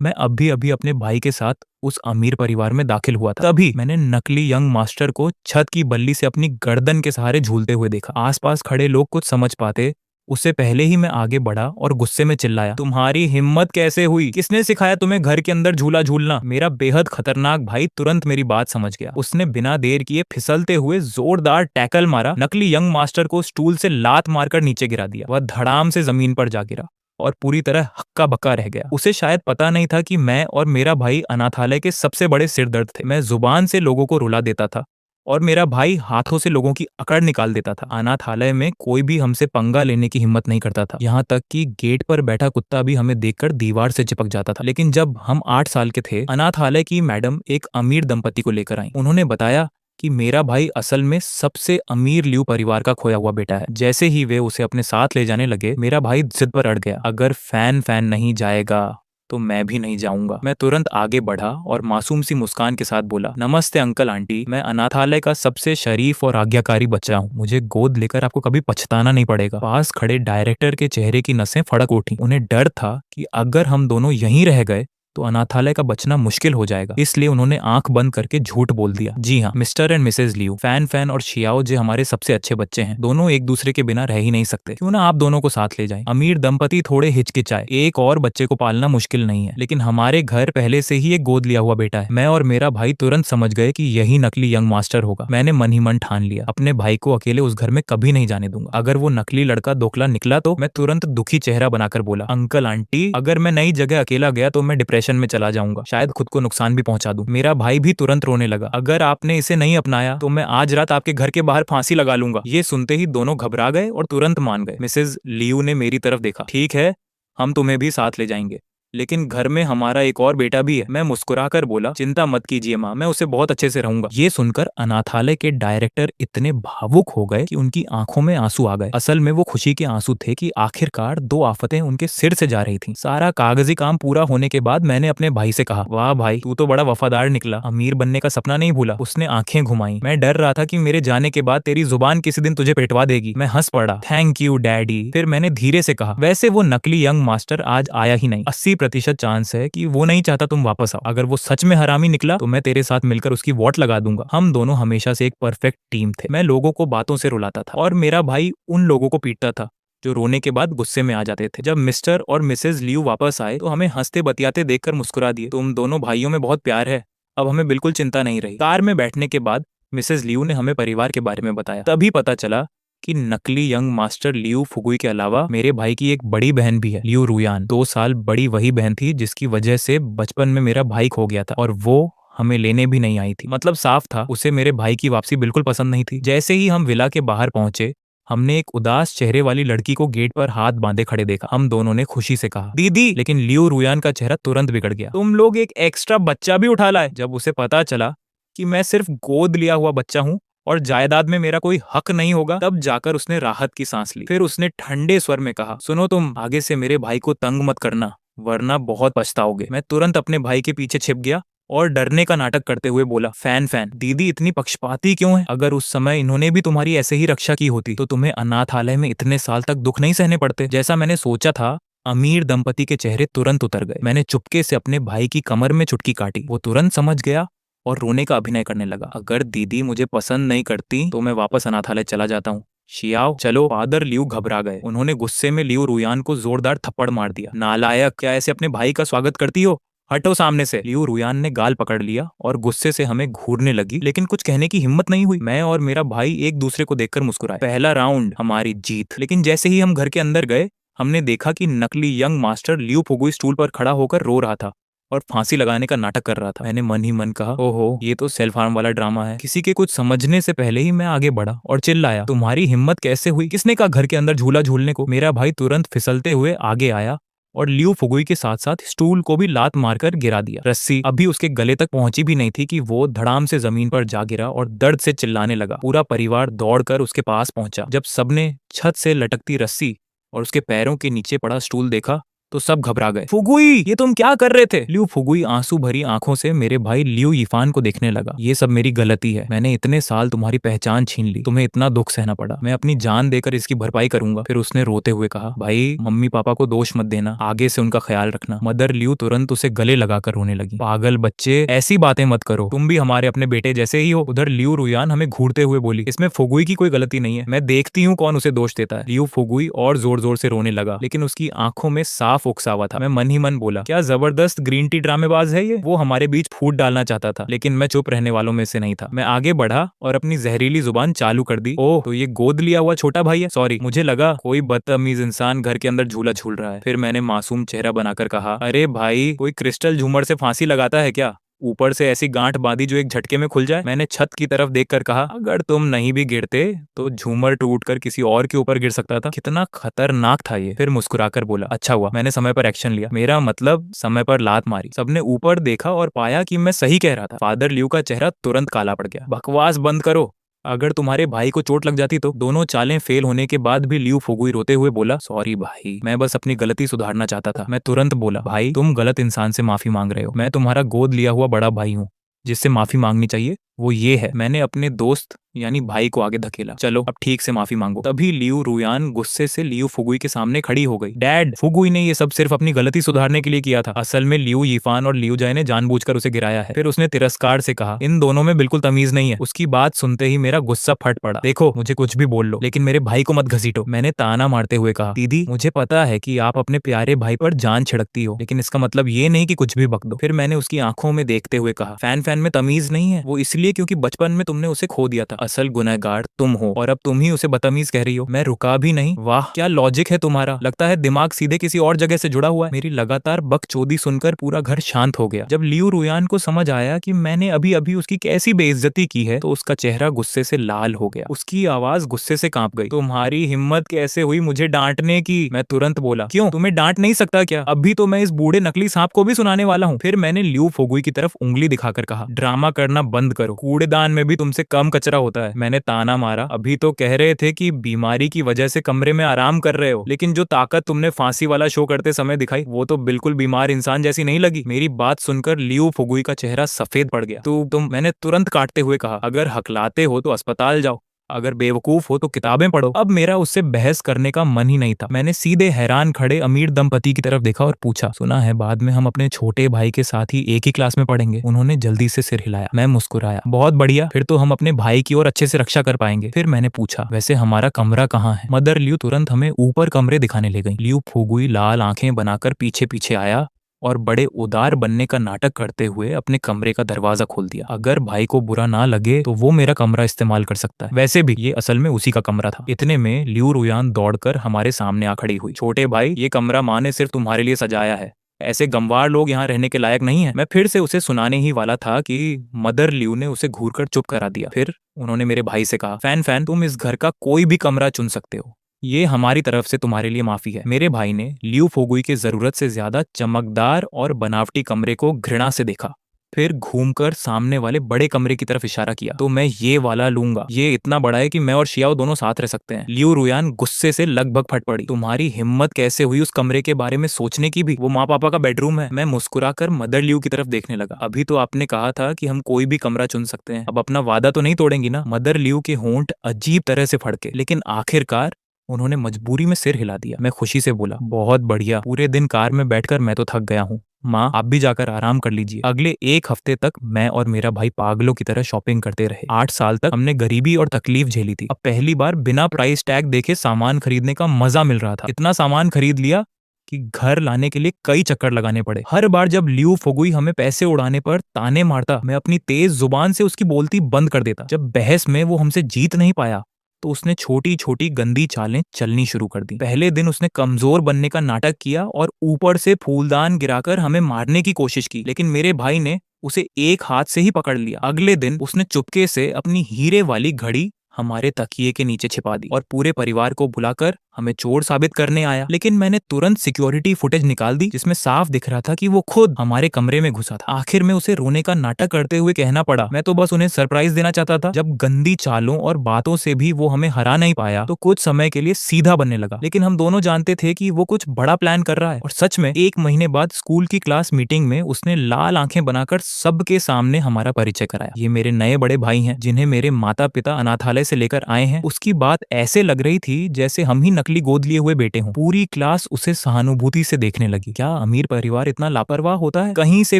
मैं अभी-अभी अपने भाई के साथ उस अमीर परिवार में दाखिल हुआ था। तभी मैंने नकली यंग मास्टर को छत की बल्ली से अपनी गर्दन के सहारे झूलते हुए देखा। आसपास खड़े लोग कुछ समझ पाते उससे पहले ही मैं आगे बढ़ा और गुस्से में चिल्लाया, तुम्हारी हिम्मत कैसे हुई? किसने सिखाया तुम्हें घर के अंदर झूला झूलना? मेरा बेहद खतरनाक भाई तुरंत मेरी बात समझ गया। उसने बिना देर किए फिसलते हुए जोरदार टैकल मारा, नकली यंग मास्टर को स्टूल से लात मारकर नीचे गिरा दिया। वह धड़ाम से जमीन पर जा गिरा और पूरी तरह हक्का-बक्का रह गया। उसे शायद पता नहीं था कि मैं और मेरा भाई अनाथालय के सबसे बड़े सिरदर्द थे। मैं जुबान से लोगों को रुला देता था और मेरा भाई हाथों से लोगों की अकड़ निकाल देता था। अनाथालय में कोई भी हमसे पंगा लेने की हिम्मत नहीं करता था। यहाँ तक कि गेट पर बैठा कुत्ता भी हमें देखकर दीवार से चिपक जाता था। लेकिन जब हम 8 साल के थे, अनाथालय की मैडम एक अमीर दंपति को लेकर आई। उन्होंने बताया कि मेरा भाई असल में सबसे अमीर लियू परिवार का खोया हुआ बेटा है। जैसे ही वे उसे अपने साथ ले जाने लगे, मेरा भाई जिद पर अड़ गया, अगर फैन नहीं जाएगा तो मैं भी नहीं जाऊंगा। मैं तुरंत आगे बढ़ा और मासूम सी मुस्कान के साथ बोला, नमस्ते अंकल आंटी, मैं अनाथालय का सबसे शरीफ और आज्ञाकारी बच्चा हूँ। मुझे गोद लेकर आपको कभी पछताना नहीं पड़ेगा। पास खड़े डायरेक्टर के चेहरे की नसें फड़क उठी। उन्हें डर था कि अगर हम दोनों यहीं रह गए तो अनाथालय का बचना मुश्किल हो जाएगा। इसलिए उन्होंने आंख बंद करके झूठ बोल दिया, जी हाँ, mister and misses Liu, Fan और शियाओ जे हमारे सबसे अच्छे बच्चे हैं। दोनों एक दूसरे के बिना रह ही नहीं सकते। क्यों ना आप दोनों को साथ ले जाएं। अमीर दंपति थोड़े हिचकिचाए। एक और बच्चे को पालना मुश्किल नहीं है, लेकिन हमारे घर पहले से ही एक गोद लिया हुआ बेटा है। मैं और मेरा भाई तुरंत समझ गए कि यही नकली यंग मास्टर होगा। मैंने मन ही मन ठान लिया, अपने भाई को अकेले उस घर में कभी नहीं जाने दूंगा। अगर वो नकली लड़का दोखला निकला तो मैं तुरंत दुखी चेहरा बनाकर बोला, अंकल आंटी, अगर मैं नई जगह अकेला गया तो मैं डिप्रेशन में चला जाऊंगा, शायद खुद को नुकसान भी पहुंचा दूं। मेरा भाई भी तुरंत रोने लगा, अगर आपने इसे नहीं अपनाया तो मैं आज रात आपके घर के बाहर फांसी लगा लूंगा। ये सुनते ही दोनों घबरा गए और तुरंत मान गए। मिसेज लियू ने मेरी तरफ देखा, ठीक है, हम तुम्हें भी साथ ले जाएंगे, लेकिन घर में हमारा एक और बेटा भी है। मैं मुस्कुराकर बोला, चिंता मत कीजिए माँ, मैं उसे बहुत अच्छे से रहूंगा। ये सुनकर अनाथालय के डायरेक्टर इतने भावुक हो गए कि उनकी आंखों में आंसू आ गए। असल में वो खुशी के आंसू थे कि आखिरकार दो आफतें उनके सिर से जा रही थीं। सारा कागजी काम पूरा होने के बाद मैंने अपने भाई से कहा, वाह भाई, तू तो बड़ा वफादार निकला, अमीर बनने का सपना नहीं भूला। उसने आंखें घुमाई। मैं डर रहा था कि मेरे जाने के बाद तेरी जुबान किसी दिन तुझे पेटवा देगी। मैं हंस पड़ा, थैंक यू डैडी। फिर मैंने धीरे से कहा, वैसे वो नकली यंग मास्टर आज आया ही नहीं। 80% चांस है कि वो नहीं चाहता तुम वापस आओ। अगर वो सच में हरामी निकला तो मैं तेरे साथ मिलकर उसकी वॉट लगा दूंगा। हम दोनों हमेशा से एक परफेक्ट टीम थे। मैं लोगों को बातों से रुलाता था और मेरा भाई उन लोगों को पीटता था जो रोने के बाद गुस्से में आ जाते थे। जब मिस्टर और मिसेज लियू वापस आए तो हमें हंसते बतियाते देखकर मुस्कुरा दिए, तुम दोनों भाइयों में बहुत प्यार है, अब हमें बिल्कुल चिंता नहीं रही। कार में बैठने के बाद मिसेज लियू ने हमें परिवार के बारे में बताया। तभी पता चला कि नकली यंग मास्टर लियू फुगुई के अलावा मेरे भाई की एक बड़ी बहन भी है, लियू रुयान। 2 साल बड़ी वही बहन थी जिसकी वजह से बचपन में मेरा भाई खो गया था और वो हमें लेने भी नहीं आई थी। मतलब साफ था, उसे मेरे भाई की वापसी बिल्कुल पसंद नहीं थी। जैसे ही हम विला के बाहर पहुंचे, हमने एक उदास चेहरे वाली लड़की को गेट पर हाथ बांधे खड़े देखा। हम दोनों ने खुशी से कहा, दीदी, लेकिन लियू रुयान का चेहरा तुरंत बिगड़ गया। तुम लोग एक एक्स्ट्रा बच्चा भी उठा लाए। जब उसे पता चला कि मैं सिर्फ गोद लिया हुआ बच्चा हूँ और जायदाद में मेरा कोई हक नहीं होगा, तब जाकर उसने राहत की सांस ली। फिर उसने ठंडे स्वर में कहा, सुनो, तुम आगे से मेरे भाई को तंग मत करना, वरना बहुत पछताओगे। मैं तुरंत अपने भाई के पीछे छिप गया और डरने का नाटक करते हुए बोला, फैन दीदी इतनी पक्षपाती क्यों है? अगर उस समय इन्होंने भी तुम्हारी ऐसे ही रक्षा की होती तो तुम्हें अनाथालय में इतने साल तक दुख नहीं सहने पड़ते। जैसा मैंने सोचा था, अमीर दंपति के चेहरे तुरंत उतर गए। मैंने चुपके से अपने भाई की कमर में चुटकी काटी। वो तुरंत समझ गया और रोने का अभिनय करने लगा। अगर दीदी मुझे पसंद नहीं करती तो मैं वापस अनाथालय चला जाता हूँ। शियाओ, चलो। फादर लियू घबरा गए। उन्होंने गुस्से में लियू रुयान को जोरदार थप्पड़ मार दिया। नालायक, क्या ऐसे अपने भाई का स्वागत करती हो? हटो सामने से। लियू रुयान ने गाल पकड़ लिया और गुस्से से हमें घूरने लगी, लेकिन कुछ कहने की हिम्मत नहीं हुई। मैं और मेरा भाई एक दूसरे को देखकर मुस्कुराए। पहला राउंड हमारी जीत। लेकिन जैसे ही हम घर के अंदर गए, हमने देखा कि नकली यंग मास्टर लियू फुगुई स्टूल पर खड़ा होकर रो रहा था और फांसी लगाने का नाटक कर रहा था। मैंने मन ही मन कहा, ओहो, ये तो सेल्फ हार्म वाला ड्रामा है। किसी के कुछ समझने से पहले ही मैं आगे बढ़ा और चिल्लाया, तुम्हारी हिम्मत कैसे हुई? किसने कहा घर के अंदर झूला झूलने को? मेरा भाई तुरंत फिसलते हुए आगे आया और लियू फुगुई के साथ साथ स्टूल को भी लात मारकर गिरा दिया। रस्सी अभी उसके गले तक पहुंची भी नहीं थी कि वो धड़ाम से जमीन पर जा गिरा और दर्द से चिल्लाने लगा। पूरा परिवार दौड़कर उसके पास पहुंचा। जब सबने छत से लटकती रस्सी और उसके पैरों के नीचे पड़ा स्टूल देखा तो सब घबरा गए। फुगुई, ये तुम क्या कर रहे थे? लियू फुगुई आंसू भरी आंखों से मेरे भाई लियू यीफान को देखने लगा। ये सब मेरी गलती है, मैंने इतने साल तुम्हारी पहचान छीन ली, तुम्हें इतना दुख सहना पड़ा, मैं अपनी जान देकर इसकी भरपाई करूंगा। फिर उसने रोते हुए कहा, भाई मम्मी पापा को दोष मत देना, आगे से उनका ख्याल रखना। मदर लियू तुरंत उसे गले लगाकर रोने लगी। पागल बच्चे, ऐसी बातें मत करो, तुम भी हमारे अपने बेटे जैसे ही हो। उधर लियू रुयान हमें घूरते हुए बोली, इसमें फुगुई की कोई गलती नहीं है, मैं देखती हूँ कौन उसे दोष देता है। लियू फुगुई और जोर जोर से रोने लगा, लेकिन उसकी आंखों में साफ उकसावा था। मैं मन ही मन बोला, क्या जबरदस्त ग्रीन टी ड्रामेबाज है ये, वो हमारे बीच फूट डालना चाहता था, लेकिन मैं चुप रहने वालों में से नहीं था। मैं आगे बढ़ा और अपनी जहरीली जुबान चालू कर दी। ओह, तो ये गोद लिया हुआ छोटा भाई है, सॉरी, मुझे लगा कोई बदतमीज इंसान घर के अंदर झूला झूल रहा है। फिर मैंने मासूम चेहरा बनाकर कहा, अरे भाई, कोई क्रिस्टल झूमर से फांसी लगाता है क्या, ऊपर से ऐसी गांठ बांधी जो एक झटके में खुल जाए। मैंने छत की तरफ देखकर कहा, अगर तुम नहीं भी गिरते तो झूमर टूटकर किसी और के ऊपर गिर सकता था। कितना खतरनाक था ये। फिर मुस्कुराकर बोला, अच्छा हुआ मैंने समय पर एक्शन लिया, मेरा मतलब समय पर लात मारी। सबने ऊपर देखा और पाया कि मैं सही कह रहा था। फादर लियू का चेहरा तुरंत काला पड़ गया। बकवास बंद करो, अगर तुम्हारे भाई को चोट लग जाती तो। दोनों चालें फेल होने के बाद भी लियू फुगुई रोते हुए बोला, सॉरी भाई, मैं बस अपनी गलती सुधारना चाहता था। मैं तुरंत बोला, भाई तुम गलत इंसान से माफी मांग रहे हो, मैं तुम्हारा गोद लिया हुआ बड़ा भाई हूँ, जिससे माफी मांगनी चाहिए वो ये है। मैंने अपने दोस्त यानी भाई को आगे धकेला। चलो अब ठीक से माफी मांगो। तभी लियू रुयान गुस्से से लियू फुगुई के सामने खड़ी हो गई। डैड, फुगुई ने ये सब सिर्फ अपनी गलती सुधारने के लिए किया था, असल में लियू यीफान और लियू जाय ने जानबूझकर उसे गिराया है। फिर उसने तिरस्कार से कहा, इन दोनों में बिल्कुल तमीज नहीं है। उसकी बात सुनते ही मेरा गुस्सा फट पड़ा। देखो, मुझे कुछ भी बोल लो, लेकिन मेरे भाई को मत घसीटो। मैंने ताना मारते हुए कहा, दीदी मुझे पता है कि आप अपने प्यारे भाई पर जान छिड़कती हो, लेकिन इसका मतलब ये नहीं कि कुछ भी बक दो। फिर मैंने उसकी आंखों में देखते हुए कहा, फैन फैन में तमीज नहीं है, वो इसलिए क्योंकि बचपन में तुमने उसे खो दिया था। असल गुनहगार तुम हो और अब तुम ही उसे बदतमीज कह रही हो। मैं रुका भी नहीं। वाह क्या लॉजिक है तुम्हारा, लगता है दिमाग सीधे किसी और जगह से जुड़ा हुआ है। मेरी लगातार बकचोदी सुनकर पूरा घर शांत हो गया। जब लियू रुयान को समझ आया कि मैंने अभी अभी उसकी कैसी बेइज्जती की है, तो उसका चेहरा गुस्से से लाल हो गया, उसकी आवाज गुस्से से कांप गई। तुम्हारी हिम्मत कैसे हुई मुझे डांटने की? मैं तुरंत बोला, क्यों, तुम्हें डांट नहीं सकता क्या? अभी तो मैं इस बूढ़े नकली सांप को भी सुनाने वाला हूँ। फिर मैंने लियू फुगुई की तरफ उंगली दिखाकर कहा, ड्रामा करना बंद करो, कूड़ेदान में भी तुमसे कम कचरा होता है। मैंने ताना मारा, अभी तो कह रहे थे कि बीमारी की वजह से कमरे में आराम कर रहे हो, लेकिन जो ताकत तुमने फांसी वाला शो करते समय दिखाई वो तो बिल्कुल बीमार इंसान जैसी नहीं लगी। मेरी बात सुनकर लियू फुगुई का चेहरा सफेद पड़ गया। तुम मैंने तुरंत काटते हुए कहा, अगर हकलाते हो तो अस्पताल जाओ, अगर बेवकूफ हो तो किताबें पढ़ो। अब मेरा उससे बहस करने का मन ही नहीं था। मैंने सीधे हैरान खड़े अमीर दंपति की तरफ देखा और पूछा, सुना है बाद में हम अपने छोटे भाई के साथ ही एक ही क्लास में पढ़ेंगे? उन्होंने जल्दी से सिर हिलाया। मैं मुस्कुराया, बहुत बढ़िया, फिर तो हम अपने भाई की और अच्छे से रक्षा कर पाएंगे। फिर मैंने पूछा, वैसे हमारा कमरा कहाँ है? मदर लियू तुरंत हमें ऊपर कमरे दिखाने ले गई। लियू फुगुई लाल आंखें बनाकर पीछे पीछे आया और बड़े उदार बनने का नाटक करते हुए अपने कमरे का दरवाजा खोल दिया। अगर भाई को बुरा ना लगे तो वो मेरा कमरा इस्तेमाल कर सकता है, वैसे भी ये असल में उसी का कमरा था। इतने में लियू रुयान दौड़कर हमारे सामने आ खड़ी हुई। छोटे भाई, ये कमरा माँ ने सिर्फ तुम्हारे लिए सजाया है, ऐसे गंवार लोग यहाँ रहने के लायक नहीं है। मैं फिर से उसे सुनाने ही वाला था कि मदर लियू ने उसे घूरकर चुप करा दिया। फिर उन्होंने मेरे भाई से कहा, फैन फैन, तुम इस घर का कोई भी कमरा चुन सकते हो, ये हमारी तरफ से तुम्हारे लिए माफी है। मेरे भाई ने लियू फुगुई के जरूरत से ज्यादा चमकदार और बनावटी कमरे को घृणा से देखा, फिर घूमकर सामने वाले बड़े कमरे की तरफ इशारा किया, तो मैं ये वाला लूंगा, ये इतना बड़ा है कि मैं और शियाओ दोनों साथ रह सकते हैं। लियू रुयान गुस्से से लगभग फट पड़ी। तुम्हारी हिम्मत कैसे हुई उस कमरे के बारे में सोचने की भी? वो माँ पापा का बेडरूम है। मैं मुस्कुराकर मदर लियू की तरफ देखने लगा। अभी तो आपने कहा था कि हम कोई भी कमरा चुन सकते हैं, अब अपना वादा तो नहीं तोड़ेंगी ना? मदर लियू के होंठ अजीब तरह से फड़के, लेकिन आखिरकार उन्होंने मजबूरी में सिर हिला दिया। मैं खुशी से बोला, बहुत बढ़िया, पूरे दिन कार में बैठकर मैं तो थक गया हूँ। माँ, आप भी जाकर आराम कर लीजिए। अगले एक हफ्ते तक मैं और मेरा भाई पागलों की तरह शॉपिंग करते रहे। 8 साल तक हमने गरीबी और तकलीफ झेली थी। अब पहली बार बिना प्राइस टैग देखे सामान खरीदने का मजा मिल रहा था। इतना सामान खरीद लिया कि घर लाने के लिए कई चक्कर लगाने पड़े। हर बार जब लियू फुगुई हमें पैसे उड़ाने पर ताने मारता, मैं अपनी तेज जुबान से उसकी बोलती बंद कर देता। जब बहस में वो हमसे जीत नहीं पाया तो उसने छोटी छोटी गंदी चालें चलनी शुरू कर दी। पहले दिन उसने कमजोर बनने का नाटक किया और ऊपर से फूलदान गिराकर हमें मारने की कोशिश की, लेकिन मेरे भाई ने उसे एक हाथ से ही पकड़ लिया। अगले दिन उसने चुपके से अपनी हीरे वाली घड़ी हमारे तकिए के नीचे छिपा दी और पूरे परिवार को बुलाकर हमें चोर साबित करने आया। लेकिन मैंने तुरंत सिक्योरिटी फुटेज निकाल दी जिसमें साफ दिख रहा था कि वो खुद हमारे कमरे में घुसा था। आखिर में उसे रोने का नाटक करते हुए कहना पड़ा, मैं तो बस उन्हें सरप्राइज देना चाहता था। जब गंदी चालों और बातों से भी वो हमें हरा नहीं पाया तो कुछ समय के लिए सीधा बनने लगा। लेकिन हम दोनों जानते थे कि वो कुछ बड़ा प्लान कर रहा है। और सच में 1 महीने बाद स्कूल की क्लास मीटिंग में उसने लाल आंखें बनाकर सबके सामने हमारा परिचय कराया। ये मेरे नए बड़े भाई हैं जिन्हें मेरे माता पिता अनाथालय से लेकर आए हैं। उसकी बात ऐसे लग रही थी जैसे हम ही नकली गोद लिए हुए बेटे हों। पूरी क्लास उसे सहानुभूति से देखने लगी। क्या अमीर परिवार इतना लापरवाह होता है? कहीं से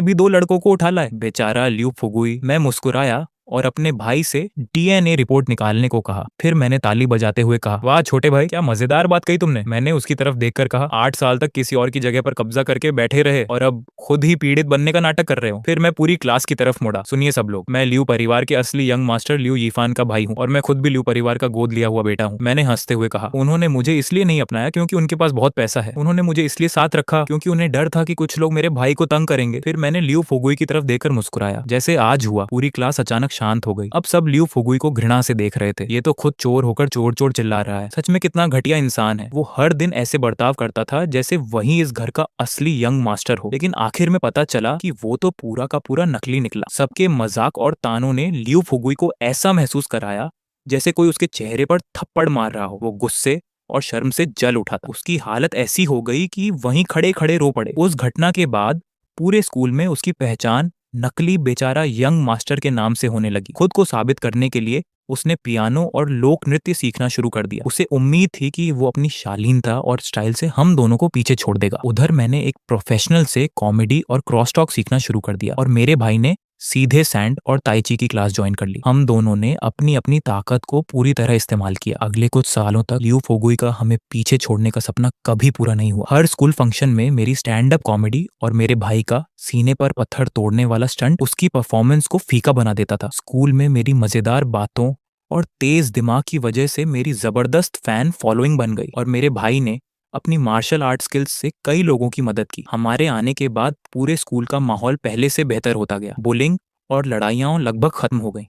भी 2 लड़कों को उठा लाए। बेचारा ल्यू फुगुई। मैं मुस्कुराया और अपने भाई से डीएनए रिपोर्ट निकालने को कहा। फिर मैंने ताली बजाते हुए कहा, वाह छोटे भाई, क्या मजेदार बात कही तुमने। मैंने उसकी तरफ देखकर कहा, 8 साल तक किसी और की जगह पर कब्जा करके बैठे रहे और अब खुद ही पीड़ित बनने का नाटक कर रहे हो। फिर मैं पूरी क्लास की तरफ मुड़ा, सुनिए सब लोग, मैं ल्यू परिवार के असली यंग मास्टर ल्यू यीफान का भाई हूँ और मैं खुद भी ल्यू परिवार का गोद लिया हुआ बेटा हूँ। मैंने हंसते हुए कहा, उन्होंने मुझे इसलिए नहीं अपनाया क्योंकि उनके पास बहुत पैसा है। उन्होंने मुझे इसलिए साथ रखा क्योंकि उन्हें डर था कि कुछ लोग मेरे भाई को तंग करेंगे। फिर मैंने ल्यू फुगुई की तरफ देखकर मुस्कुराया। जैसे आज हुआ, पूरी क्लास अचानक शांत हो गई। अब सब ल्यू फुगुई को घृणा से देख रहे थे। ये तो खुद चोर होकर चोर चोर चिल्ला रहा है। सच में कितना घटिया इंसान है। वो हर दिन ऐसे बर्ताव करता था जैसे वही इस घर का असली यंग मास्टर हो। लेकिन आखिर में पता चला कि वो तो पूरा का पूरा नकली निकला। सबके मजाक और तानों ने ल्यू फुगुई को ऐसा महसूस कराया जैसे कोई उसके चेहरे पर थप्पड़ मार रहा हो। वो गुस्से और शर्म से जल उठा था। उसकी हालत ऐसी हो गई कि वहीं खड़े खड़े रो पड़े। उस घटना के बाद पूरे स्कूल में उसकी पहचान नकली बेचारा यंग मास्टर के नाम से होने लगी। खुद को साबित करने के लिए उसने पियानो और लोक नृत्य सीखना शुरू कर दिया। उसे उम्मीद थी कि वो अपनी शालीनता और स्टाइल से हम दोनों को पीछे छोड़ देगा। उधर मैंने एक प्रोफेशनल से कॉमेडी और क्रॉस टॉक सीखना शुरू कर दिया और मेरे भाई ने सीधे सैंड और ताइची की क्लास ज्वाइन कर ली। हम दोनों ने अपनी अपनी ताकत को पूरी तरह इस्तेमाल किया। अगले कुछ सालों तक ल्यू फुगुई का हमें पीछे छोड़ने का सपना कभी पूरा नहीं हुआ। हर स्कूल फंक्शन में मेरी स्टैंड अप कॉमेडी और मेरे भाई का सीने पर पत्थर तोड़ने वाला स्टंट उसकी परफॉर्मेंस को फीका बना देता था। स्कूल में मेरी मजेदार बातों और तेज दिमाग की वजह से मेरी जबरदस्त फैन फॉलोइंग बन गई और मेरे भाई ने अपनी मार्शल आर्ट स्किल्स से कई लोगों की मदद की। हमारे आने के बाद पूरे स्कूल का माहौल पहले से बेहतर होता गया। बुलिंग और लड़ाइयाँ लगभग खत्म हो गईं।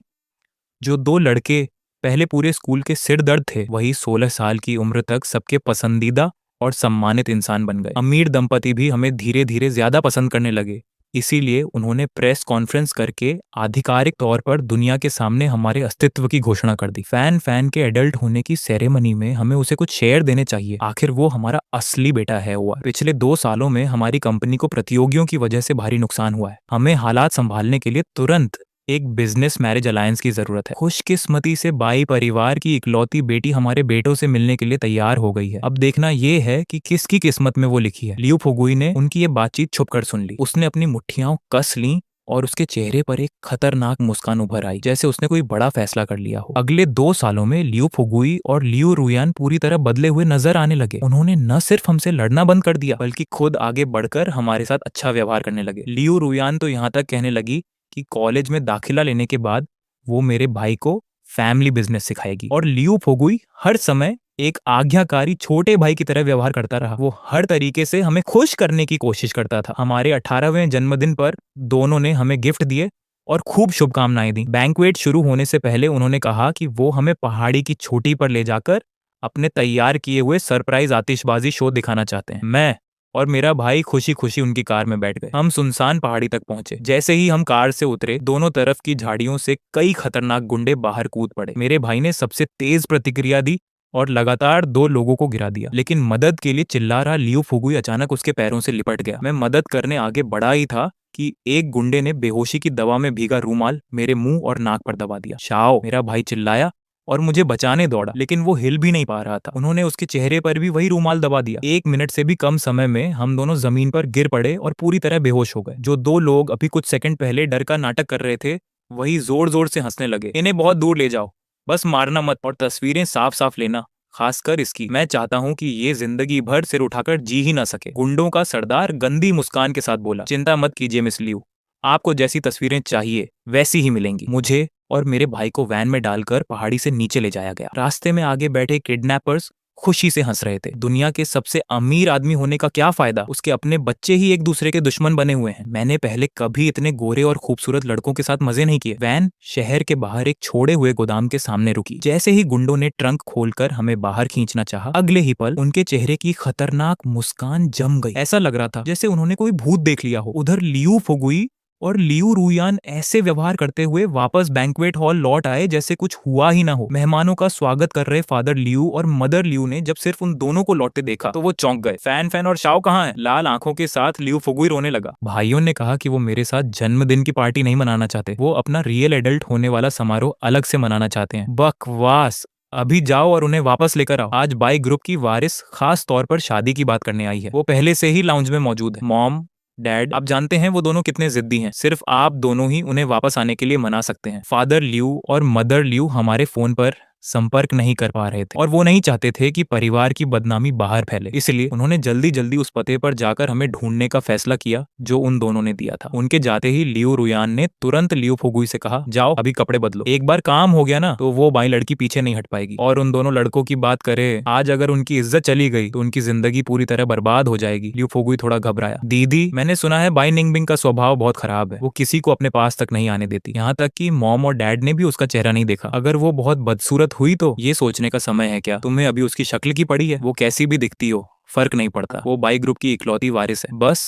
जो 2 लड़के पहले पूरे स्कूल के सिर दर्द थे, वही 16 साल की उम्र तक सबके पसंदीदा और सम्मानित इंसान बन गए। अमीर दंपति भी हमें धीरे धीरे ज्यादा पसंद करने लगे। इसीलिए उन्होंने प्रेस कॉन्फ्रेंस करके आधिकारिक तौर पर दुनिया के सामने हमारे अस्तित्व की घोषणा कर दी। फैन के एडल्ट होने की सेरेमनी में हमें उसे कुछ शेयर देने चाहिए। आखिर वो हमारा असली बेटा है हुआ। पिछले 2 सालों में हमारी कंपनी को प्रतियोगियों की वजह से भारी नुकसान हुआ है। हमें हालात संभालने के लिए तुरंत एक बिजनेस मैरिज अलायंस की जरूरत है। खुशकिस्मती से बाई परिवार की इकलौती बेटी हमारे बेटों से मिलने के लिए तैयार हो गई है। अब देखना ये है कि किसकी किस्मत में वो लिखी है। ल्यू फुगुई ने उनकी ये बातचीत छुपकर सुन ली। उसने अपनी मुट्ठियां कस लीं और उसके चेहरे पर एक खतरनाक मुस्कान उभर आई, जैसे उसने कोई बड़ा फैसला कर लिया हो। अगले 2 सालों में ल्यू फुगुई और ल्यू रुयान पूरी तरह बदले हुए नजर आने लगे। उन्होंने न सिर्फ हमसे लड़ना बंद कर दिया बल्कि खुद आगे बढ़कर हमारे साथ अच्छा व्यवहार करने लगे। ल्यू रुयान तो यहाँ तक कहने लगी कि कॉलेज में दाखिला लेने के बाद वो मेरे भाई को फैमिली बिजनेस सिखाएगी। और ल्यू फुगुई हर समय एक आज्ञाकारी छोटे भाई की तरह व्यवहार करता रहा। वो हर तरीके से हमें खुश करने की कोशिश करता था। हमारे 18वें जन्मदिन पर दोनों ने हमें गिफ्ट दिए और खूब शुभकामनाएं दी। बैंक्वेट शुरू होने से पहले उन्होंने कहा कि वो हमें पहाड़ी की चोटी पर ले जाकर अपने तैयार किए हुए सरप्राइज आतिशबाजी शो दिखाना चाहते हैं। मैं और मेरा भाई खुशी खुशी उनकी कार में बैठ गए। हम सुनसान पहाड़ी तक पहुंचे। जैसे ही हम कार से उतरे, दोनों तरफ की झाड़ियों से कई खतरनाक गुंडे बाहर कूद पड़े। मेरे भाई ने सबसे तेज प्रतिक्रिया दी और लगातार 2 लोगों को गिरा दिया। लेकिन मदद के लिए चिल्ला रहा ल्यू फुगुई अचानक उसके पैरों से लिपट गया। मैं मदद करने आगे बढ़ा ही था कि एक गुंडे ने बेहोशी की दवा में भीगा रूमाल मेरे मुंह और नाक पर दबा दिया। शाओ, मेरा भाई चिल्लाया और मुझे बचाने दौड़ा, लेकिन वो हिल भी नहीं पा रहा था। उन्होंने उसके चेहरे पर भी वही रूमाल दबा दिया। 1 मिनट से भी कम समय में हम दोनों जमीन पर गिर पड़े और पूरी तरह बेहोश हो गए। जो 2 लोग अभी कुछ सेकंड पहले डर का नाटक कर रहे थे, वही जोर जोर से हंसने लगे। इन्हें बहुत दूर ले जाओ, बस मारना मत, और तस्वीरें साफ साफ लेना, खासकर इसकी। मैं चाहता हूँ कि ये जिंदगी भर सिर उठाकर जी ही ना सके। गुंडों का सरदार गंदी मुस्कान के साथ बोला। चिंता मत कीजिए मिस ल्यू, आपको जैसी तस्वीरें चाहिए वैसी ही मिलेंगी। मुझे और मेरे भाई को वैन में डालकर पहाड़ी से नीचे ले जाया गया। रास्ते में आगे बैठे किडनैपर्स खुशी से हंस रहे थे। दुनिया के सबसे अमीर आदमी होने का क्या फायदा, उसके अपने बच्चे ही एक दूसरे के दुश्मन बने हुए हैं। मैंने पहले कभी इतने गोरे और खूबसूरत लड़कों के साथ मजे नहीं किए। वैन शहर के बाहर एक छोड़े हुए गोदाम के सामने रुकी। जैसे ही गुंडों ने ट्रंक खोलकर हमें बाहर खींचना चाहा, अगले ही पल उनके चेहरे की खतरनाक मुस्कान जम गई। ऐसा लग रहा था जैसे उन्होंने कोई भूत देख लिया हो। उधर लियू फुगुई और लियू रुयान ऐसे व्यवहार करते हुए वापस बैंक्वेट हॉल लौट आए जैसे कुछ हुआ ही ना हो। मेहमानों का स्वागत कर रहे फादर लियू और मदर लियू ने जब सिर्फ उन दोनों को लौटते देखा तो वो चौंक गए। फैन फैन और शाओ कहाँ है? लाल आंखों के साथ लियू फुगुई रोने लगा। भाइयों ने कहा कि वो मेरे साथ जन्मदिन की पार्टी नहीं मनाना चाहते, वो अपना रियल एडल्ट होने वाला समारोह अलग से मनाना चाहते हैं। बकवास। अभी जाओ और उन्हें वापस लेकर आओ। आज बाई ग्रुप की वारिस खास तौर पर शादी की बात करने आई है। वो पहले से ही लाउंज में मौजूद है। मॉम, डैड, आप जानते हैं वो दोनों कितने जिद्दी हैं। सिर्फ आप दोनों ही उन्हें वापस आने के लिए मना सकते हैं। फादर लियू और मदर लियू हमारे फोन पर संपर्क नहीं कर पा रहे थे और वो नहीं चाहते थे कि परिवार की बदनामी बाहर फैले। इसलिए उन्होंने जल्दी जल्दी उस पते पर जाकर हमें ढूंढने का फैसला किया जो उन दोनों ने दिया था। उनके जाते ही लियू रुयान ने तुरंत लियू फुगुई से कहा, जाओ अभी कपड़े बदलो। एक बार काम हो गया ना तो वो बाई लड़की पीछे नहीं हट पाएगी। और उन दोनों लड़कों की बात करें, आज अगर उनकी इज्जत चली गई तो उनकी जिंदगी पूरी तरह बर्बाद हो जाएगी। लियू फुगुई थोड़ा घबराया। दीदी, मैंने सुना है बाई निंगबिंग का स्वभाव बहुत खराब है। वो किसी को अपने पास तक नहीं आने देती। यहाँ तक कि मॉम और डैड ने भी उसका चेहरा नहीं देखा। अगर वो बहुत बदसूरत हुई तो ये सोचने का समय है क्या? तुम्हें अभी उसकी शक्ल की पड़ी है? वो कैसी भी दिखती हो फर्क नहीं पड़ता। वो बाई ग्रुप की इकलौती वारिस है। बस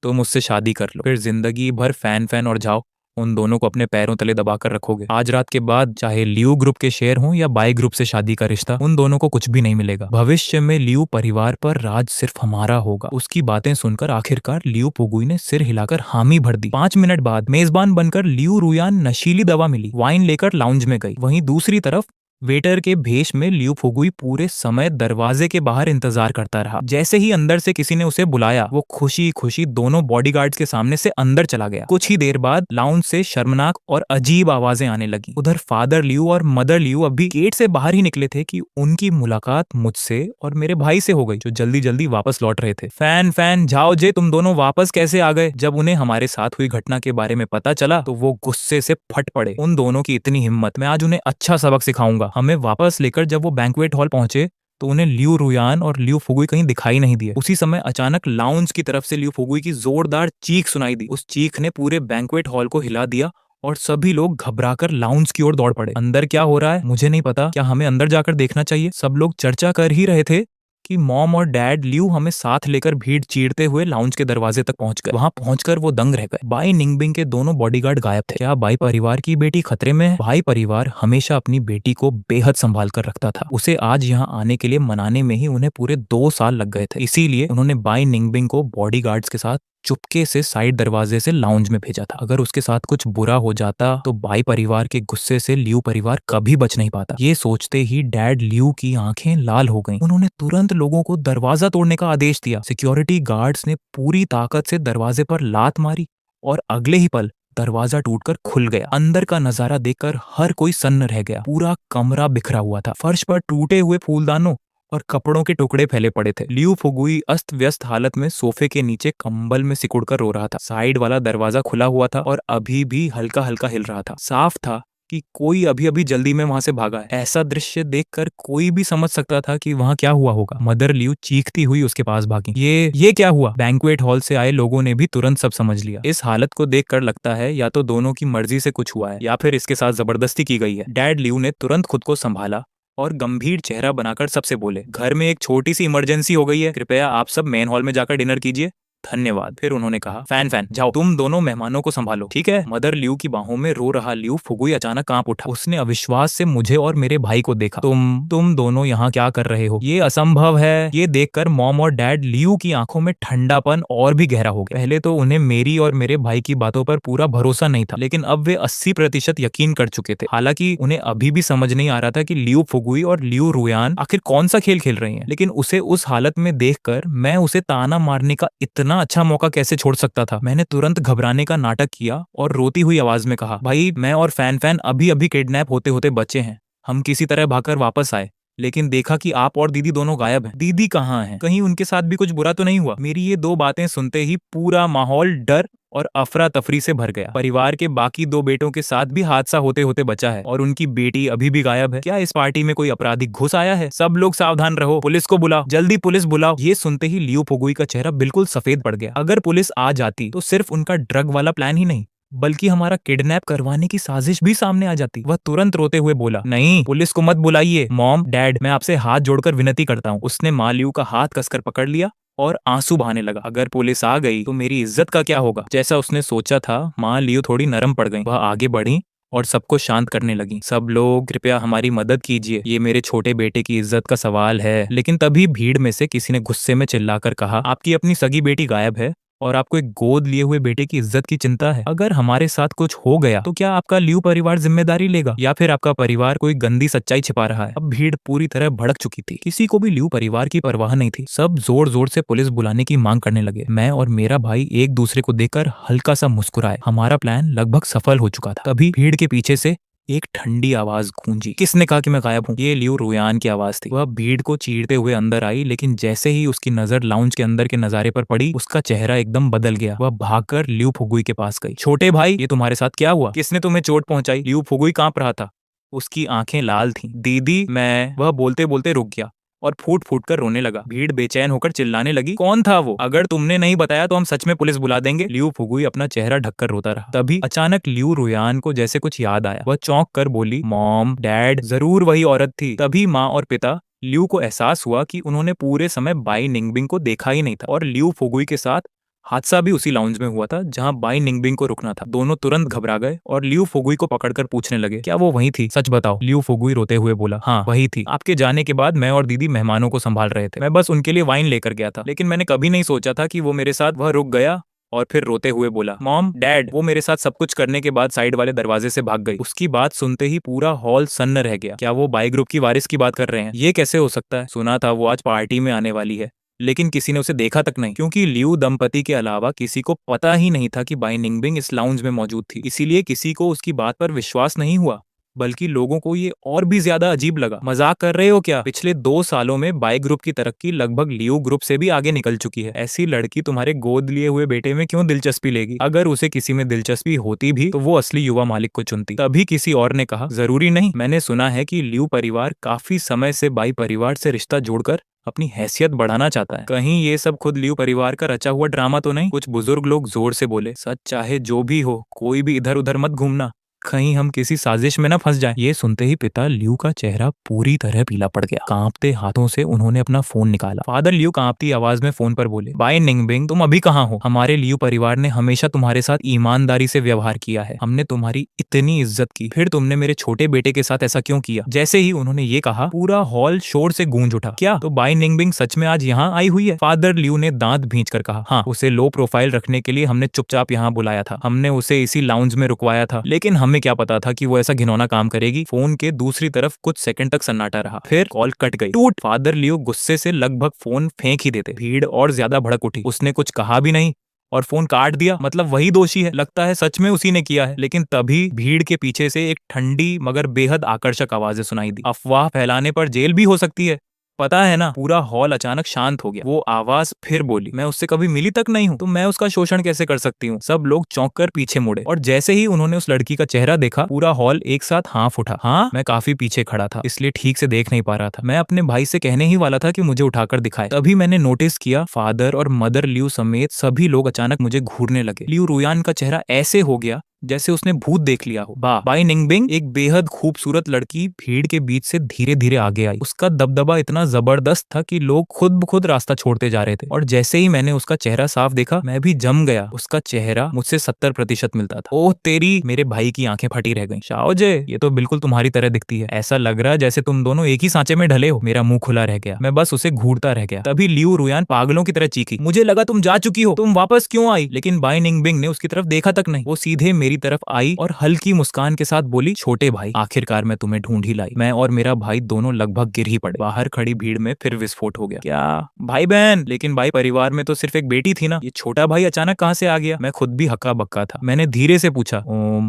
तुम उससे शादी कर लो, फिर जिंदगी भर फैन फैन और जाओ उन दोनों को अपने पैरों तले दबाकर रखोगे। आज रात के बाद चाहे लियू ग्रुप के शेयर हों या बाई ग्रुप से शादी का रिश्ता, उन दोनों को कुछ भी नहीं मिलेगा। भविष्य में लियू परिवार पर राज सिर्फ हमारा होगा। उसकी बातें सुनकर आखिरकार लियू फुगुई ने सिर हिलाकर हामी भर दी। 5 मिनट बाद मेजबान बनकर लियू रुयान नशीली दवा मिली वाइन लेकर लाउंज में गई। वहीं दूसरी तरफ वेटर के भेष में लियू फुगुई पूरे समय दरवाजे के बाहर इंतजार करता रहा। जैसे ही अंदर से किसी ने उसे बुलाया, वो खुशी खुशी दोनों बॉडीगार्ड्स के सामने से अंदर चला गया। कुछ ही देर बाद लाउंज से शर्मनाक और अजीब आवाजें आने लगी। उधर फादर लियू और मदर लियू अभी गेट से बाहर ही निकले थे कि उनकी मुलाकात मुझसे और मेरे भाई से हो गई, जो जल्दी जल्दी वापस लौट रहे थे। फैन फैन, जाओ जे, तुम दोनों वापस कैसे आ गए? जब उन्हें हमारे साथ हुई घटना के बारे में पता चला तो वो गुस्से से फट पड़े। उन दोनों की इतनी हिम्मत, मैं आज उन्हें अच्छा सबक सिखाऊंगा। हमें वापस लेकर जब वो बैंक्वेट हॉल पहुंचे तो उन्हें लियू रुयान और लियू फुगुई कहीं दिखाई नहीं दिए। उसी समय अचानक लाउंज की तरफ से लियू फुगुई की जोरदार चीख सुनाई दी। उस चीख ने पूरे बैंक्वेट हॉल को हिला दिया और सभी लोग घबराकर लाउंज की ओर दौड़ पड़े। अंदर क्या हो रहा है मुझे नहीं पता, क्या हमें अंदर जाकर देखना चाहिए? सब लोग चर्चा कर ही रहे थे कि मॉम और डैड लियू हमें साथ लेकर भीड़ चीरते हुए लाउंज के दरवाजे तक पहुंच गए। वहां पहुंचकर वो दंग रह गए। बाई निंगबिंग के दोनों बॉडीगार्ड गायब थे। क्या बाई परिवार की बेटी खतरे में है? बाई परिवार हमेशा अपनी बेटी को बेहद संभाल कर रखता था। उसे आज यहाँ आने के लिए मनाने में ही उन्हें पूरे 2 साल लग गए थे। इसीलिए उन्होंने बाई निंगबिंग को बॉडीगार्ड्स के साथ चुपके से साइड दरवाजे से लाउंज में भेजा था। अगर उसके साथ कुछ बुरा हो जाता तो बाई परिवार के गुस्से से लियू परिवार कभी बच नहीं पाता। ये सोचते ही डैड लियू की आंखें लाल हो गईं। उन्होंने तुरंत लोगों को दरवाजा तोड़ने का आदेश दिया। सिक्योरिटी गार्ड्स ने पूरी ताकत से दरवाजे पर लात मारी और अगले ही पल दरवाजा टूटकर खुल गया। अंदर का नजारा देखकर हर कोई सन्न रह गया। पूरा कमरा बिखरा हुआ था। फर्श पर टूटे हुए फूलदानों और कपड़ों के टुकड़े फैले पड़े थे। लियू फुगुई अस्त व्यस्त हालत में सोफे के नीचे कंबल में सिकुड़कर रो रहा था। साइड वाला दरवाजा खुला हुआ था और अभी भी हल्का हल्का हिल रहा था। साफ था कि कोई अभी अभी जल्दी में वहां से भागा है। ऐसा दृश्य देखकर कोई भी समझ सकता था कि वहां क्या हुआ होगा। मदर लियू चीखती हुई उसके पास भागी। ये क्या हुआ? बैंक्वेट हॉल से आए लोगों ने भी तुरंत सब समझ लिया। इस हालत को देखकर लगता है या तो दोनों की मर्जी से कुछ हुआ है या फिर इसके साथ जबरदस्ती की गई है। डैड लियू ने तुरंत खुद को संभाला और गंभीर चेहरा बनाकर सबसे बोले, घर में एक छोटी सी इमरजेंसी हो गई है, कृपया आप सब मेन हॉल में जाकर डिनर कीजिए, धन्यवाद। फिर उन्होंने कहा, फैन फैन जाओ, तुम दोनों मेहमानों को संभालो, ठीक है? मदर लियू की बाहों में रो रहा लियू फुगुई अचानक कांप उठा। उसने अविश्वास से मुझे और मेरे भाई को देखा। तुम दोनों यहाँ क्या कर रहे हो? ये असंभव है। ये देखकर मॉम और डैड लियू की आंखों में ठंडापन और भी गहरा हो गया। पहले तो उन्हें मेरी और मेरे भाई की बातों पर पूरा भरोसा नहीं था, लेकिन अब वे 80% यकीन कर चुके थे। हालांकि उन्हें अभी भी समझ नहीं आ रहा था कि लियू फुगुई और लियू रुयान आखिर कौन सा खेल खेल रहे हैं। लेकिन उसे उस हालत में देखकर मैं उसे ताना मारने का इतना अच्छा मौका कैसे छोड़ सकता था? मैंने तुरंत घबराने का नाटक किया और रोती हुई आवाज में कहा, भाई मैं और फैन फैन अभी अभी किडनैप होते होते बचे हैं। हम किसी तरह भागकर वापस आए। लेकिन देखा कि आप और दीदी दोनों गायब हैं। दीदी कहाँ हैं? कहीं उनके साथ भी कुछ बुरा तो नहीं हुआ? मेरी ये 2 बातें सुनते ही पूरा माहौल डर और अफरा-तफरी से भर गया। परिवार के बाकी 2 बेटों के साथ भी हादसा होते-होते बचा है और उनकी बेटी अभी भी गायब है। क्या इस पार्टी में कोई अपराधी घुस आया है? सब लोग सावधान रहो, पुलिस को बुलाओ, जल्दी पुलिस बुलाओ। ये सुनते ही लियो फुगुई का चेहरा बिल्कुल सफेद पड़ गया। अगर पुलिस आ जाती तो सिर्फ उनका ड्रग वाला प्लान ही नहीं बल्कि हमारा किडनैप करवाने की साजिश भी सामने आ जाती। वह तुरंत रोते हुए बोला, नहीं, पुलिस को मत बुलाइए। मॉम, डैड, मैं आपसे हाथ जोड़कर विनती करता हूँ। उसने माँ लियू का हाथ कसकर पकड़ लिया और आंसू बहाने लगा। अगर पुलिस आ गई तो मेरी इज्जत का क्या होगा? जैसा उसने सोचा था, माँ लियू थोड़ी नरम पड़ गई। वह आगे बढ़ी और सबको शांत करने लगी। सब लोग कृपया हमारी मदद कीजिए, ये मेरे छोटे बेटे की इज्जत का सवाल है। लेकिन तभी भीड़ में से किसी ने गुस्से में चिल्लाकर कहा, आपकी अपनी सगी बेटी गायब है और आपको एक गोद लिए हुए बेटे की इज्जत की चिंता है। अगर हमारे साथ कुछ हो गया तो क्या आपका लियू परिवार जिम्मेदारी लेगा या फिर आपका परिवार कोई गंदी सच्चाई छिपा रहा है? अब भीड़ पूरी तरह भड़क चुकी थी। किसी को भी लियू परिवार की परवाह नहीं थी। सब जोर जोर से पुलिस बुलाने की मांग करने लगे। मैं और मेरा भाई एक दूसरे को देखकर हल्का सा मुस्कुराए। हमारा प्लान लगभग सफल हो चुका था। तभी भीड़ के पीछे से एक ठंडी आवाज गूंजी। किसने कहा कि मैं गायब हूँ? ये लियू रुयान की आवाज थी। वह भीड़ को चीरते हुए अंदर आई, लेकिन जैसे ही उसकी नजर लाउंज के अंदर के नजारे पर पड़ी, उसका चेहरा एकदम बदल गया। वह भागकर लियू फुगुई के पास गई। छोटे भाई, ये तुम्हारे साथ क्या हुआ? किसने तुम्हें चोट पहुंचाई? लियू फुगुई कांप रहा था। उसकी आंखें लाल थीं। दीदी, मैं। वह बोलते बोलते रुक गया और फूट फूट कर रोने लगा। भीड़ बेचैन होकर चिल्लाने लगी, कौन था वो? अगर तुमने नहीं बताया तो हम सच में पुलिस बुला देंगे। लियू फुगुई अपना चेहरा ढककर रोता रहा। तभी अचानक लियू रुयान को जैसे कुछ याद आया। वह चौंक कर बोली, मॉम, डैड, जरूर वही औरत थी। तभी माँ और पिता लियू को एहसास हुआ कि उन्होंने पूरे समय बाई निंगबिंग को देखा ही नहीं था और लियू फुगुई के साथ हादसा भी उसी लाउंज में हुआ था जहां बाई निंगबिंग को रुकना था। दोनों तुरंत घबरा गए और लियू फुगुई को पकड़कर पूछने लगे, क्या वो वही थी? सच बताओ। लियू फुगुई रोते हुए बोला, हाँ वही थी। आपके जाने के बाद मैं और दीदी मेहमानों को संभाल रहे थे। मैं बस उनके लिए वाइन लेकर गया था, लेकिन मैंने कभी नहीं सोचा था कि वो मेरे साथ। वह रुक गया और फिर रोते हुए बोला, मॉम, डैड, वो मेरे साथ सब कुछ करने के बाद साइड वाले दरवाजे से भाग गई। उसकी बात सुनते ही पूरा हॉल सन्न रह गया। क्या वो बाई ग्रुप की वारिस की बात कर रहे हैं? ये कैसे हो सकता है? सुना था वो आज पार्टी में आने वाली है, लेकिन किसी ने उसे देखा तक नहीं, क्योंकि लियू दंपति के अलावा किसी को पता ही नहीं था कि बाई निंगबिंग इस लाउंज में मौजूद थी। इसीलिए किसी को उसकी बात पर विश्वास नहीं हुआ, बल्कि लोगों को ये और भी ज्यादा अजीब लगा। मजाक कर रहे हो क्या? पिछले 2 सालों में बाई ग्रुप की तरक्की लगभग लियू ग्रुप से भी आगे निकल चुकी है। ऐसी लड़की तुम्हारे गोद लिए हुए बेटे में क्यों दिलचस्पी लेगी? अगर उसे किसी में दिलचस्पी होती भी तो वो असली युवा मालिक को चुनती। तभी किसी और ने कहा, जरूरी नहीं, मैंने सुना है कि लियू परिवार काफी समय से बाई परिवार से रिश्ता जोड़कर अपनी हैसियत बढ़ाना चाहता है। कहीं ये सब खुद लियू परिवार का रचा हुआ ड्रामा तो नहीं? कुछ बुजुर्ग लोग जोर से बोले, सच चाहे जो भी हो, कोई भी इधर उधर मत घूमना, कहीं हम किसी साजिश में न फंस जाएं। ये सुनते ही पिता लियू का चेहरा पूरी तरह पीला पड़ गया। कांपते हाथों से उन्होंने अपना फोन निकाला। फादर लियू कांपती आवाज में फोन पर बोले, बाई निंगबिंग, तुम अभी कहाँ हो? हमारे लियू परिवार ने हमेशा तुम्हारे साथ ईमानदारी से व्यवहार किया है। हमने तुम्हारी इतनी इज्जत की, फिर तुमने मेरे छोटे बेटे के साथ ऐसा क्यों किया? जैसे ही उन्होंने ये कहा, पूरा हॉल शोर से गूंज उठा। क्या तो बाई निंगबिंग सच में आज यहाँ आई हुई है? फादर लियू ने दांत भींच कर कहा, हाँ, उसे लो प्रोफाइल रखने के लिए हमने चुपचाप यहाँ बुलाया था। हमने उसे इसी लाउंज में रुकवाया था, लेकिन हमें क्या पता था कि वो ऐसा घिनौना काम करेगी। फोन के दूसरी तरफ कुछ सेकंड तक सन्नाटा रहा, फिर कॉल कट गई। टूट। फादर लियो गुस्से से लगभग फोन फेंक ही देते। भीड़ और ज्यादा भड़क उठी। उसने कुछ कहा भी नहीं और फोन काट दिया, मतलब वही दोषी है। लगता है सच में उसी ने किया है। लेकिन तभी भीड़ के पीछे से एक ठंडी मगर बेहद आकर्षक आवाजें सुनाई दी, अफवाह फैलाने पर जेल भी हो सकती है, पता है ना? पूरा हॉल अचानक शांत हो गया। वो आवाज फिर बोली, मैं उससे कभी मिली तक नहीं हूँ, तो मैं उसका शोषण कैसे कर सकती हूँ? सब लोग चौंक कर पीछे मुड़े और जैसे ही उन्होंने उस लड़की का चेहरा देखा, पूरा हॉल एक साथ हाँफ उठा। हाँ, मैं काफी पीछे खड़ा था, इसलिए ठीक से देख नहीं पा रहा था। मैं अपने भाई से कहने ही वाला था कि मुझे उठाकर दिखाए। तभी मैंने नोटिस किया, फादर और मदर लियू समेत सभी लोग अचानक मुझे घूरने लगे। लियू रुयान का चेहरा ऐसे हो गया जैसे उसने भूत देख लिया हो। बाई निंगबिंग, एक बेहद खूबसूरत लड़की, भीड़ के बीच से धीरे धीरे आगे आई। उसका दबदबा इतना जबरदस्त था कि लोग खुद ब खुद रास्ता छोड़ते जा रहे थे। और जैसे ही मैंने उसका चेहरा साफ देखा, मैं भी जम गया। उसका चेहरा मुझसे 70% मिलता था। ओह तेरी! मेरे भाई की आंखें फटी रह गईं। शाओजे, ये तो बिल्कुल तुम्हारी तरह दिखती है। ऐसा लग रहा है जैसे तुम दोनों एक ही सांचे में ढले हो। मेरा मुंह खुला रह गया। मैं बस उसे घूरता रह गया। तभी लियू रुयान पागलों की तरह चीखी, मुझे लगा तुम जा चुकी हो, तुम वापस क्यों आई? लेकिन बाई निंगबिंग ने उसकी तरफ देखा तक नहीं। वो सीधे मेरी मेरी तरफ आई और हल्की मुस्कान के साथ बोली, छोटे भाई, आखिरकार मैं तुम्हें ढूंढ ही लाई। मैं और मेरा भाई दोनों लगभग गिर ही पड़े। बाहर खड़ी भीड़ में फिर विस्फोट हो गया। क्या भाई बहन? लेकिन भाई, परिवार में तो सिर्फ एक बेटी थी ना, ये छोटा भाई अचानक कहाँ से आ गया? मैं खुद भी हक्का बक्का था। मैंने धीरे से पूछा,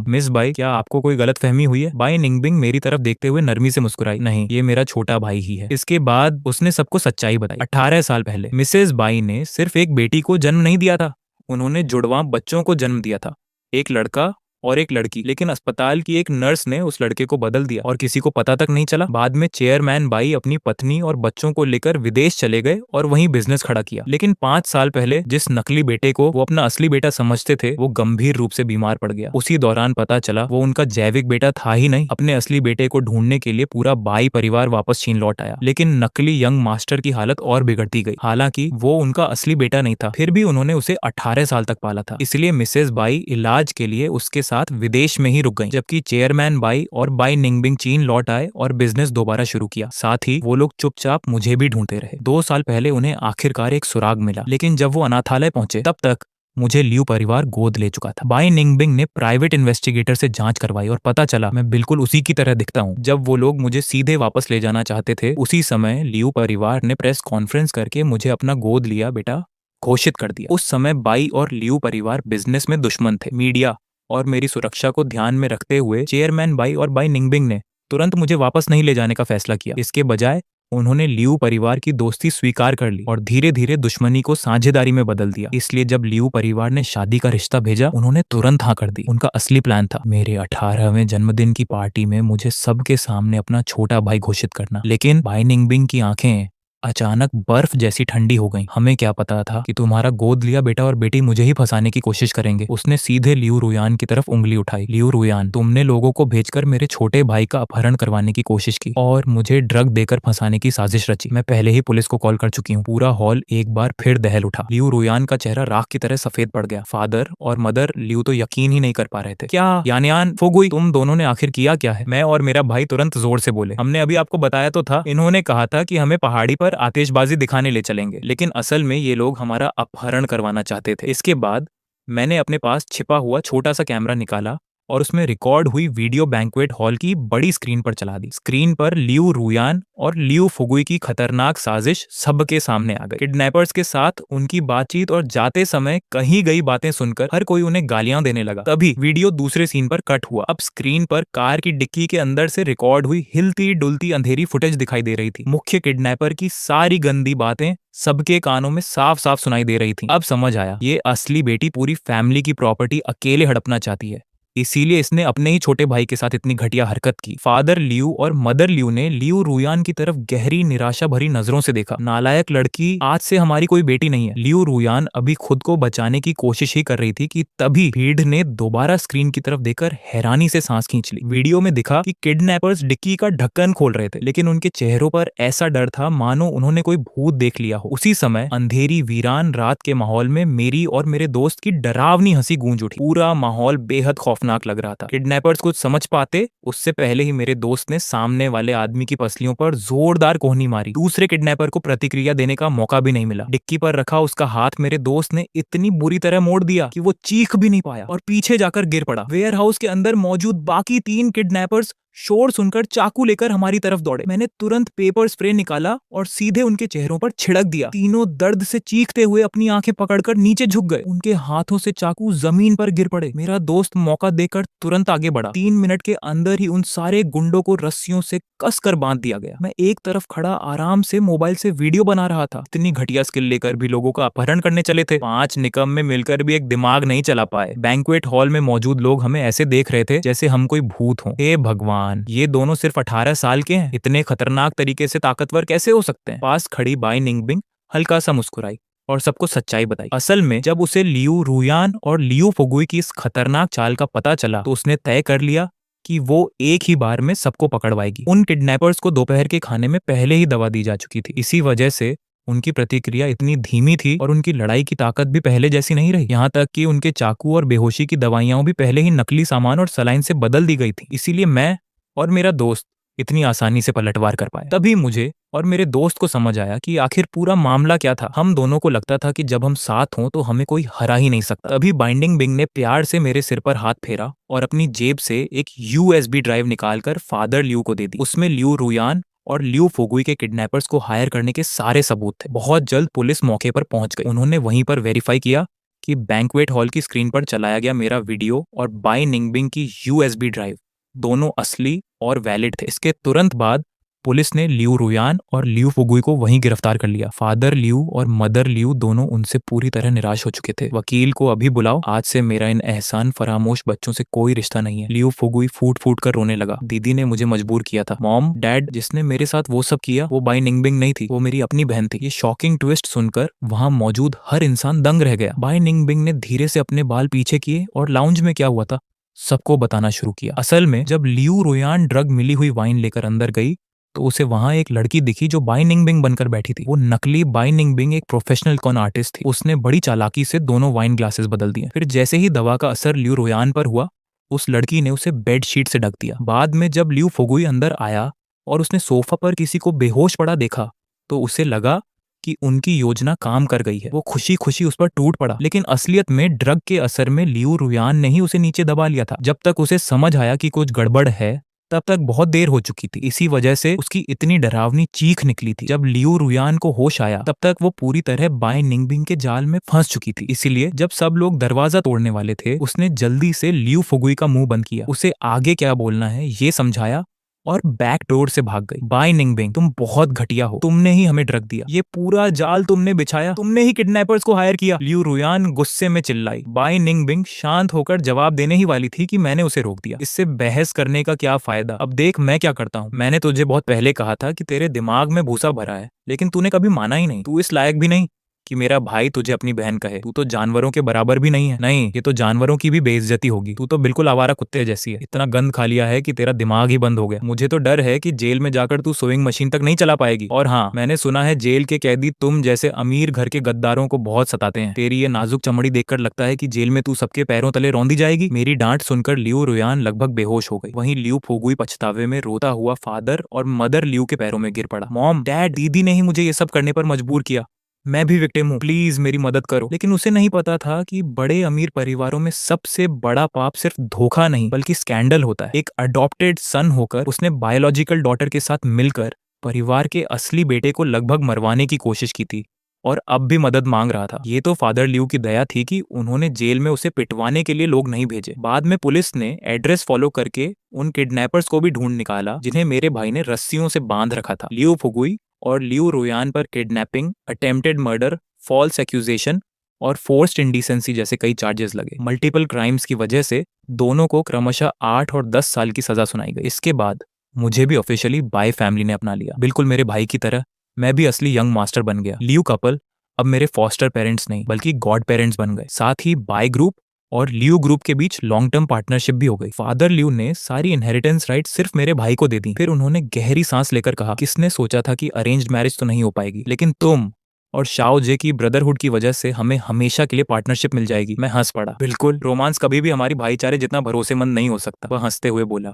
मिस बाई, क्या आपको कोई गलत फहमी हुई है? बाई निंगबिंग मेरी तरफ देखते हुए नरमी से मुस्कुराई, नहीं, ये मेरा छोटा भाई ही है। इसके बाद उसने सबको सच्चाई बताई। 18 साल पहले मिसेज बाई ने सिर्फ एक बेटी को जन्म नहीं दिया था, उन्होंने जुड़वा बच्चों को जन्म दिया था, एक लड़का और एक लड़की। लेकिन अस्पताल की एक नर्स ने उस लड़के को बदल दिया और किसी को पता तक नहीं चला। बाद में चेयरमैन बाई अपनी पत्नी और बच्चों को लेकर विदेश चले गए और वहीं बिजनेस खड़ा किया। लेकिन 5 साल पहले जिस नकली बेटे को वो अपना असली बेटा समझते थे, वो गंभीर रूप से बीमार पड़ गया। उसी दौरान पता चला वो उनका जैविक बेटा था ही नहीं। अपने असली बेटे को ढूंढने के लिए पूरा बाई परिवार वापस चीन लौट आया। लेकिन नकली यंग मास्टर की हालत और बिगड़ती गई। हालांकि वो उनका असली बेटा नहीं था, फिर भी उन्होंने उसे 18 साल तक पाला था। इसलिए मिसेज बाई इलाज के लिए उसके साथ विदेश में ही रुक गईं, जबकि चेयरमैन बाई और बाई निंगबिंग चीन लौट आए और बिजनेस दोबारा शुरू किया। साथ ही वो लोग चुपचाप मुझे भी ढूंढते रहे। 2 साल पहले उन्हें आखिरकार एक सुराग मिला, लेकिन जब वो अनाथालय पहुंचे तब तक मुझे लियू परिवार गोद ले चुका था। बाई निंगबिंग ने प्राइवेट इन्वेस्टिगेटर से जांच करवाई और पता चला मैं बिल्कुल उसी की तरह दिखता हूँ। जब वो लोग मुझे सीधे वापस ले जाना चाहते थे, उसी समय लियू परिवार ने प्रेस कॉन्फ्रेंस करके मुझे अपना गोद लिया बेटा घोषित कर दिया। उस समय बाई और लियू परिवार बिजनेस में दुश्मन थे। मीडिया और मेरी सुरक्षा को ध्यान में रखते हुए चेयरमैन बाई और बाई निंगबिंग ने तुरंत मुझे वापस नहीं ले जाने का फैसला किया। इसके बजाय उन्होंने लियू परिवार की दोस्ती स्वीकार कर ली और धीरे धीरे दुश्मनी को साझेदारी में बदल दिया। इसलिए जब लियू परिवार ने शादी का रिश्ता भेजा, उन्होंने तुरंत हाँ कर दी। उनका असली प्लान था मेरे 18वें जन्मदिन की पार्टी में मुझे सबके सामने अपना छोटा भाई घोषित करना। लेकिन बाई निंगबिंग की आंखें अचानक बर्फ जैसी ठंडी हो गईं। हमें क्या पता था कि तुम्हारा गोद लिया बेटा और बेटी मुझे ही फंसाने की कोशिश करेंगे। उसने सीधे लियू रुयान की तरफ उंगली उठाई। लियू रुयान, तुमने लोगों को भेजकर मेरे छोटे भाई का अपहरण करवाने की कोशिश की और मुझे ड्रग देकर फंसाने की साजिश रची। मैं पहले ही पुलिस को कॉल कर चुकी हूँ। पूरा हॉल एक बार फिर दहल उठा। लियू रुयान का चेहरा राख की तरह सफेद पड़ गया। फादर और मदर लियू तो यकीन ही नहीं कर पा रहे थे। क्या यानयान फुगुई, तुम दोनों ने आखिर किया क्या है? मैं और मेरा भाई तुरंत जोर से बोले, हमने अभी आपको बताया तो था। इन्होंने कहा था कि हमें पहाड़ी पर आतिशबाजी दिखाने ले चलेंगे, लेकिन असल में ये लोग हमारा अपहरण करवाना चाहते थे। इसके बाद मैंने अपने पास छिपा हुआ छोटा सा कैमरा निकाला और उसमें रिकॉर्ड हुई वीडियो बैंक्वेट हॉल की बड़ी स्क्रीन पर चला दी। स्क्रीन पर लियू रुयान और लियू फुगुई की खतरनाक साजिश सबके सामने आ गई। किडनैपर्स के साथ उनकी बातचीत और जाते समय कही गई बातें सुनकर हर कोई उन्हें गालियां देने लगा। तभी वीडियो दूसरे सीन पर कट हुआ। अब स्क्रीन पर कार की डिक्की के अंदर से रिकॉर्ड हुई हिलती डुलती अंधेरी फुटेज दिखाई दे रही थी। मुख्य किडनैपर की सारी गंदी बातें सबके कानों में साफ साफ सुनाई दे रही थी। अब समझ आया, ये असली बेटी पूरी फैमिली की प्रॉपर्टी अकेले हड़पना चाहती है, इसीलिए इसने अपने ही छोटे भाई के साथ इतनी घटिया हरकत की। फादर लियू और मदर लियू ने लियू रुयान की तरफ गहरी निराशा भरी नजरों से देखा। नालायक लड़की, आज से हमारी कोई बेटी नहीं है। लियू रुयान अभी खुद को बचाने की कोशिश ही कर रही थी कि तभी भीड़ ने दोबारा स्क्रीन की तरफ देखकर हैरानी से सांस खींच ली। वीडियो में दिखा कि किडनैपर्स डिक्की का ढक्कन खोल रहे थे, लेकिन उनके चेहरों पर ऐसा डर था मानो उन्होंने कोई भूत देख लिया हो। उसी समय अंधेरी वीरान रात के माहौल में मेरी और मेरे दोस्त की डरावनी हंसी गूंज उठी। पूरा माहौल बेहद खौफनाक लग रहा था। किडनैपर्स कुछ समझ पाते उससे पहले ही मेरे दोस्त ने सामने वाले आदमी की पसलियों पर जोरदार कोहनी मारी। दूसरे किडनैपर को प्रतिक्रिया देने का मौका भी नहीं मिला। डिक्की पर रखा उसका हाथ मेरे दोस्त ने इतनी बुरी तरह मोड़ दिया कि वो चीख भी नहीं पाया और पीछे जाकर गिर पड़ा। वेयर हाउस के अंदर मौजूद बाकी 3 किडनैपर्स शोर सुनकर चाकू लेकर हमारी तरफ दौड़े। मैंने तुरंत पेपर स्प्रे निकाला और सीधे उनके चेहरों पर छिड़क दिया। तीनों दर्द से चीखते हुए अपनी आंखें पकड़कर नीचे झुक गए। उनके हाथों से चाकू जमीन पर गिर पड़े। मेरा दोस्त मौका देकर तुरंत आगे बढ़ा। 3 मिनट के अंदर ही उन सारे गुंडों को रस्सियों से कसकर बांध दिया गया। मैं एक तरफ खड़ा आराम से मोबाइल से वीडियो बना रहा था। इतनी घटिया स्किल लेकर भी लोगों का अपहरण करने चले थे। 5 निकम्मे मिलकर भी एक दिमाग नहीं चला पाए। बैंक्वेट हॉल में मौजूद लोग हमें ऐसे देख रहे थे जैसे हम कोई भूत हों। हे भगवान, ये दोनों सिर्फ 18 साल के हैं, इतने खतरनाक तरीके से ताकतवर कैसे हो सकते हैं? पास खड़ी बाई निंगबिंग हल्का सा मुस्कुराई और सबको सच्चाई बताई। असल में जब उसे लियू रुयान और लियू फुगुई की इस खतरनाक चाल का पता चला तो उसने तय कर लिया कि वो एक ही बार में सबको पकड़वाएगी। उन किडनैपर्स को दोपहर के खाने में पहले ही दवा दी जा चुकी थी। इसी वजह से उनकी प्रतिक्रिया इतनी धीमी थी और उनकी लड़ाई की ताकत भी पहले जैसी नहीं रही। यहाँ तक कि उनके चाकू और बेहोशी की दवाइयां भी पहले ही नकली सामान और सलाइन से बदल दी गई थी। इसीलिए मैं और मेरा दोस्त इतनी आसानी से पलटवार कर पाए। तभी मुझे और मेरे दोस्त को समझ आया कि आखिर पूरा मामला क्या था। हम दोनों को लगता था कि जब हम साथ हों तो हमें कोई हरा ही नहीं सकता। तभी बाइंडिंग बिंग ने प्यार से मेरे सिर पर हाथ फेरा और अपनी जेब से एक यूएसबी ड्राइव निकालकर फादर लियू को दे दी। उसमें लियू रुयान और लियू फुगुई के किडनैपर्स को हायर करने के सारे सबूत थे। बहुत जल्द पुलिस मौके पर पहुंच गई। उन्होंने वहीं पर वेरीफाई किया कि बैंक्वेट हॉल की स्क्रीन पर चलाया गया मेरा वीडियो और बाई निंगबिंग की यूएसबी ड्राइव दोनों असली और वैलिड थे। इसके तुरंत बाद पुलिस ने लियू रुयान और लियू फुगुई को वहीं गिरफ्तार कर लिया। फादर लियू और मदर लियू दोनों उनसे पूरी तरह निराश हो चुके थे। वकील को अभी बुलाओ, आज से मेरा इन एहसान फरामोश बच्चों से कोई रिश्ता नहीं है। लियू फुगुई फूट फूट कर रोने लगा। दीदी ने मुझे मजबूर किया था। मॉम, डैड, जिसने मेरे साथ वो सब किया वो बाई निंगबिंग नहीं थी, वो मेरी अपनी बहन थी। ये शॉकिंग ट्विस्ट सुनकर वहां मौजूद हर इंसान दंग रह गया। बाई निंगबिंग ने धीरे से अपने बाल पीछे किए और लाउंज में क्या हुआ था सबको बताना शुरू किया। असल में जब लियू रुयान ड्रग मिली हुई वाइन लेकर अंदर गई तो उसे वहां एक लड़की दिखी जो बाई निंगबिंग बनकर बैठी थी। वो नकली बाई निंगबिंग एक प्रोफेशनल कॉन आर्टिस्ट थी। उसने बड़ी चालाकी से दोनों वाइन ग्लासेस बदल दिए। फिर जैसे ही दवा का असर लियू रुयान पर हुआ, उस लड़की ने उसे बेड शीट से ढक दिया। बाद में जब लियू फुगुई अंदर आया और उसने सोफा पर किसी को बेहोश पड़ा देखा तो उसे लगा कि उनकी योजना काम कर गई है। वो खुशी खुशी उस पर टूट पड़ा, लेकिन असलियत में ड्रग के असर में लियू रुयान ने ही उसे नीचे दबा लिया था। जब तक उसे समझ आया कि कुछ गड़बड़ है तब तक बहुत देर हो चुकी थी। इसी वजह से उसकी इतनी डरावनी चीख निकली थी। जब लियू रुयान को होश आया तब तक वो पूरी तरह बाई निंगबिंग के जाल में फंस चुकी थी। इसीलिए जब सब लोग दरवाजा तोड़ने वाले थे उसने जल्दी से लियू फुगुई का मुंह बंद किया, उसे आगे क्या बोलना है ये समझाया और बैक डोर से भाग गई। बाई निंगबिंग, तुम बहुत घटिया हो। तुमने ही हमें ड्रग दिया, ये पूरा जाल तुमने बिछाया, तुमने ही किडनैपर्स को हायर किया। लियू रुयान गुस्से में चिल्लाई। बाई निंगबिंग शांत होकर जवाब देने ही वाली थी कि मैंने उसे रोक दिया। इससे बहस करने का क्या फायदा, अब देख मैं क्या करता हूँ। मैंने तुझे बहुत पहले कहा था कि तेरे दिमाग में भूसा भरा है, लेकिन तूने कभी माना ही नहीं। तू इस लायक भी नहीं कि मेरा भाई तुझे अपनी बहन कहे। तू तो जानवरों के बराबर भी नहीं है। नहीं, ये तो जानवरों की भी बेइज्जती होगी। तू तो बिल्कुल आवारा कुत्ते जैसी है। इतना गंद खा लिया है कि तेरा दिमाग ही बंद हो गया। मुझे तो डर है कि जेल में जाकर तू सोइंग मशीन तक नहीं चला पाएगी। और हाँ, मैंने सुना है जेल के कैदी तुम जैसे अमीर घर के गद्दारों को बहुत सताते हैं। तेरी ये नाजुक चमड़ी देखकर लगता है कि जेल में तू सबके पैरों तले रौंदी जाएगी। मेरी डांट सुनकर लियू रुयान लगभग बेहोश हो गई। वहीं लियू फुगुई पछतावे में रोता हुआ फादर और मदर लियू के पैरों में गिर पड़ा। मॉम, डैड, दीदी ने ही मुझे ये सब करने पर मजबूर किया। मैं भी विक्टिम हूँ, प्लीज मेरी मदद करो। लेकिन उसे नहीं पता था कि बड़े अमीर परिवारों में सबसे बड़ा पाप सिर्फ धोखा नहीं बल्कि स्कैंडल होता है। एक अडॉप्टेड सन होकर उसने बायोलॉजिकल डॉटर के साथ मिलकर परिवार के असली बेटे को लगभग मरवाने की कोशिश की थी और अब भी मदद मांग रहा था। ये तो फादर लियू की दया थी कि उन्होंने जेल में उसे पिटवाने के लिए लोग नहीं भेजे। बाद में पुलिस ने एड्रेस फॉलो करके उन किडनैपर्स को भी ढूंढ निकाला जिन्हें मेरे भाई ने रस्सियों से बांध रखा था। लियू फुगुई और लियू रुयान पर kidnapping, attempted murder, false accusation और फोर्स्ड इंडिसेंसी जैसे कई चार्जेस लगे। मल्टीपल क्राइम्स की वजह से दोनों को क्रमशः 8 और 10 साल की सजा सुनाई गई। इसके बाद मुझे भी ऑफिशियली बाय फैमिली ने अपना लिया। बिल्कुल मेरे भाई की तरह मैं भी असली यंग मास्टर बन गया। लियू कपल अब मेरे फॉस्टर पेरेंट्स नहीं बल्कि गॉड पेरेंट्स बन गए। साथ ही बाय ग्रुप और लियू ग्रुप के बीच लॉन्ग टर्म पार्टनरशिप भी हो गई। फादर लियू ने सारी इनहेरिटेंस राइट सिर्फ मेरे भाई को दे दी। फिर उन्होंने गहरी सांस लेकर कहा, किसने सोचा था कि अरेंज्ड मैरिज तो नहीं हो पाएगी, लेकिन तुम और शाओ जे की ब्रदरहुड की वजह से हमें हमेशा के लिए पार्टनरशिप मिल जाएगी। मैं हंस पड़ा। बिल्कुल, रोमांस कभी भी हमारी भाईचारे जितना भरोसेमंद नहीं हो सकता, वह हंसते हुए बोला।